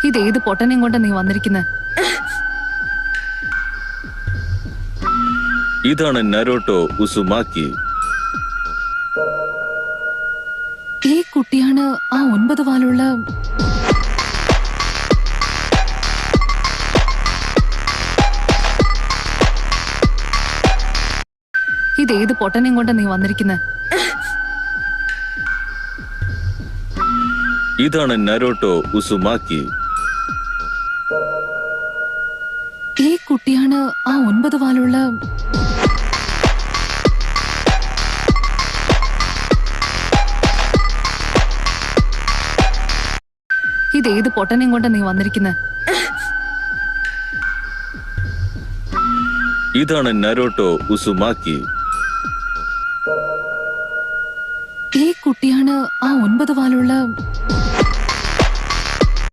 ഇതേത് പൊട്ടനെയും കൊണ്ട് നീ വന്നിരിക്കുന്നത്? ഇതാണ് നരോട്ടോ ഉസുമാക്കി. ഈ കുട്ടിയാണ് ആ 9 വാലുള്ള. ഇതേത് പൊട്ടനെയും കൊണ്ട് നീ വന്നിരിക്കുന്നത്? ഇതാണ് നരോട്ടോ ഉസുമാക്കി. ഈ കുട്ടിയാണ് ആ 9 വാലുള്ള. ഇതേത് പൊട്ടനെയും കൊണ്ട് നീ വന്നിരിക്കുന്നത്? ഇതാണ് നരോട്ടോ ഉസുമാക്കി. ഈ കുട്ടിയാണ് ആ 9 വാലുള്ള.